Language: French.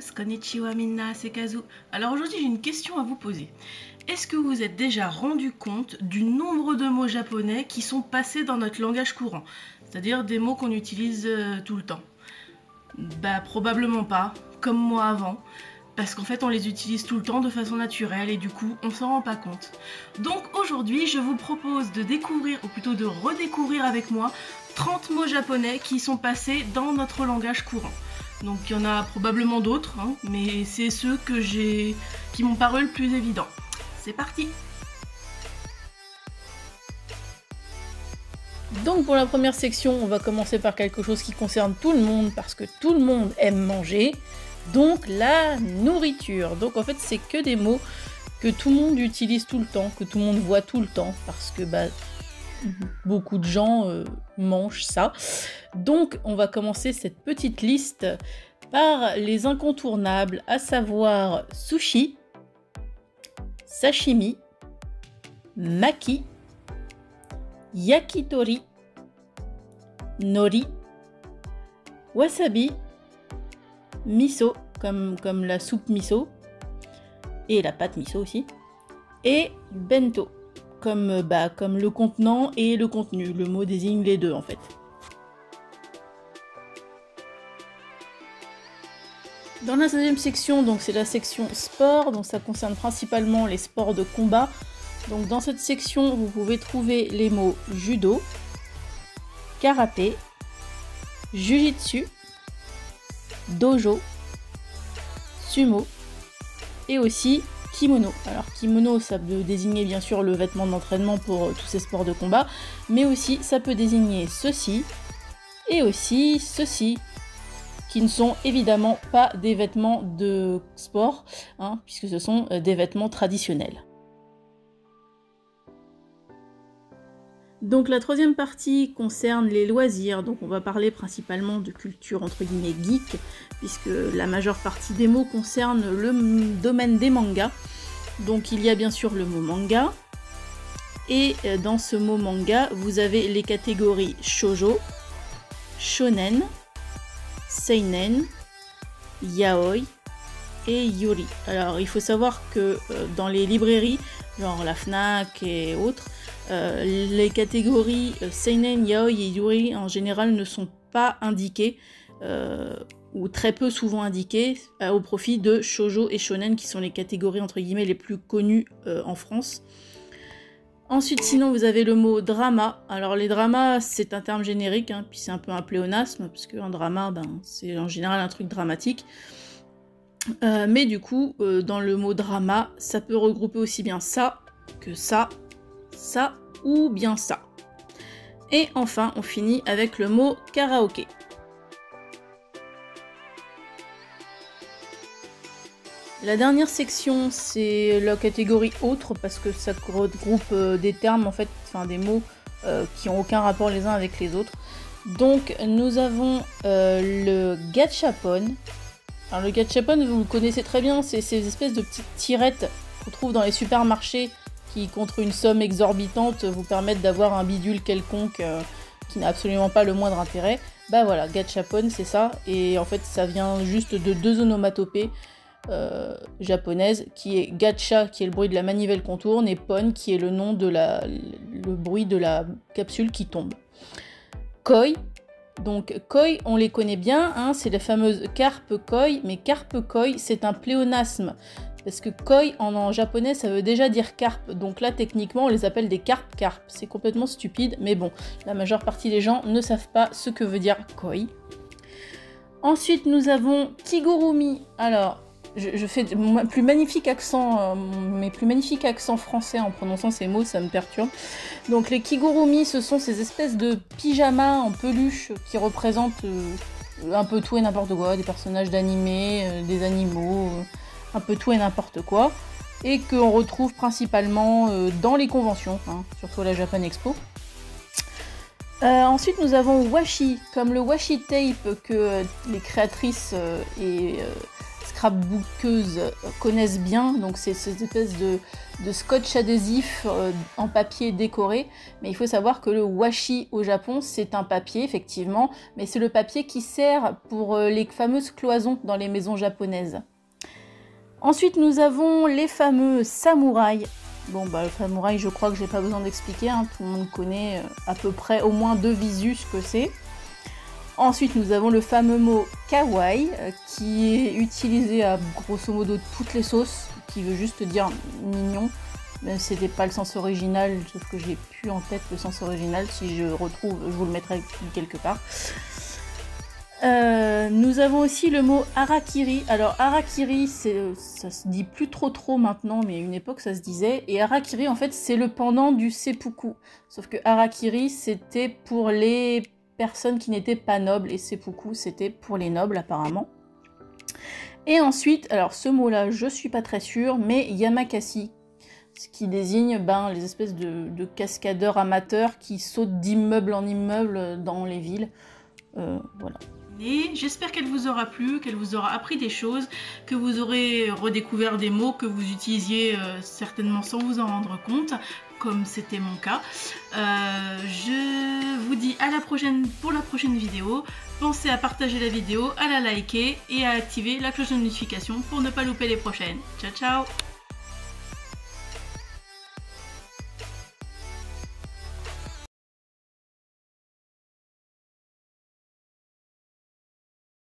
konnichiwa minna, c'est Kazu. Alors aujourd'hui j'ai une question à vous poser. Est-ce que vous vous êtes déjà rendu compte du nombre de mots japonais qui sont passés dans notre langage courant? C'est-à-dire des mots qu'on utilise tout le temps? Bah probablement pas, comme moi avant. Parce qu'en fait on les utilise tout le temps de façon naturelle et du coup on s'en rend pas compte. Donc aujourd'hui je vous propose de découvrir, ou plutôt de redécouvrir avec moi, 30 mots japonais qui sont passés dans notre langage courant. Donc il y en a probablement d'autres, hein, mais c'est ceux qui m'ont paru le plus évident. C'est parti! Donc pour la première section, on va commencer par quelque chose qui concerne tout le monde, parce que tout le monde aime manger, donc la nourriture. Donc en fait c'est que des mots que tout le monde utilise tout le temps, que tout le monde voit tout le temps, parce que beaucoup de gens mangent ça. Donc on va commencer cette petite liste par les incontournables, à savoir sushi, sashimi, maki, yakitori, nori, wasabi, miso, comme la soupe miso, et la pâte miso aussi, et bento, comme le contenant et le contenu. Le mot désigne les deux en fait. Dans la deuxième section, donc c'est la section sport, donc ça concerne principalement les sports de combat. Donc dans cette section, vous pouvez trouver les mots judo, karaté, jujitsu, dojo, sumo et aussi kimono. Alors kimono, ça peut désigner bien sûr le vêtement d'entraînement pour tous ces sports de combat, mais aussi ça peut désigner ceci et aussi ceci, qui ne sont évidemment pas des vêtements de sport, hein, puisque ce sont des vêtements traditionnels. Donc la troisième partie concerne les loisirs, donc on va parler principalement de culture entre guillemets geek, puisque la majeure partie des mots concerne le domaine des mangas. Donc il y a bien sûr le mot manga, et dans ce mot manga, vous avez les catégories shoujo, shonen, seinen, yaoi et yuri. Alors il faut savoir que dans les librairies, genre la Fnac et autres, les catégories seinen, yaoi et yuri en général ne sont pas indiquées, ou très peu souvent indiquées, au profit de shoujo et shonen qui sont les catégories entre guillemets les plus connues en France. Ensuite, sinon, vous avez le mot drama. Alors, les dramas, c'est un terme générique, hein, puis c'est un peu un pléonasme, parce qu'un drama, c'est en général un truc dramatique. Mais du coup, dans le mot drama, ça peut regrouper aussi bien ça, que ça ou bien ça. Et enfin, on finit avec le mot karaoké. La dernière section, c'est la catégorie autre, parce que ça regroupe des termes, en fait, enfin des mots qui n'ont aucun rapport les uns avec les autres. Donc nous avons le gachapon. Alors le gachapon, vous le connaissez très bien, c'est ces espèces de petites tirettes qu'on trouve dans les supermarchés qui, contre une somme exorbitante, vous permettent d'avoir un bidule quelconque qui n'a absolument pas le moindre intérêt. Bah voilà, gachapon, c'est ça, et en fait ça vient juste de deux onomatopées japonaise, qui est gacha, qui est le bruit de la manivelle qu'on tourne, et pon, qui est le nom de le bruit de la capsule qui tombe. Koi, donc koi, on les connaît bien, hein, c'est la fameuse carpe koi, mais carpe koi, c'est un pléonasme, parce que koi en japonais ça veut déjà dire carpe, donc là techniquement on les appelle des carpes, c'est complètement stupide, mais bon, la majeure partie des gens ne savent pas ce que veut dire koi. Ensuite nous avons kigurumi. Alors je fais mes plus magnifiques accents français en prononçant ces mots, ça me perturbe. Donc les kigurumi, ce sont ces espèces de pyjamas en peluche qui représentent un peu tout et n'importe quoi, des personnages d'animés, des animaux, un peu tout et n'importe quoi, et qu'on retrouve principalement dans les conventions, hein, surtout à la Japan Expo. Ensuite nous avons washi, comme le washi tape que les créatrices et scrapbookeuses connaissent bien, donc c'est cette espèce de scotch adhésif en papier décoré, mais il faut savoir que le washi au Japon c'est un papier effectivement, mais c'est le papier qui sert pour les fameuses cloisons dans les maisons japonaises. Ensuite nous avons les fameux samouraïs. Bon bah le samouraï je crois que j'ai pas besoin d'expliquer, hein, tout le monde connaît à peu près au moins de visu ce que c'est. Ensuite, nous avons le fameux mot kawaii, qui est utilisé à grosso modo toutes les sauces, qui veut juste dire mignon, même si c'était pas le sens original, sauf que j'ai plus en tête le sens original. Si je retrouve, je vous le mettrai quelque part. Nous avons aussi le mot harakiri. Alors harakiri, ça se dit plus trop maintenant, mais à une époque ça se disait. Et harakiri, en fait, c'est le pendant du seppuku. Sauf que harakiri, c'était pour les personnes qui n'étaient pas nobles, et seppuku c'était pour les nobles apparemment. Et ensuite, alors ce mot-là, je suis pas très sûre, mais yamakasi, ce qui désigne les espèces de cascadeurs amateurs qui sautent d'immeuble en immeuble dans les villes. Voilà. Et j'espère qu'elle vous aura plu, qu'elle vous aura appris des choses, que vous aurez redécouvert des mots que vous utilisiez certainement sans vous en rendre compte, comme c'était mon cas. Je vous dis à la prochaine pour la prochaine vidéo. Pensez à partager la vidéo, à la liker et à activer la cloche de notification pour ne pas louper les prochaines. Ciao ciao!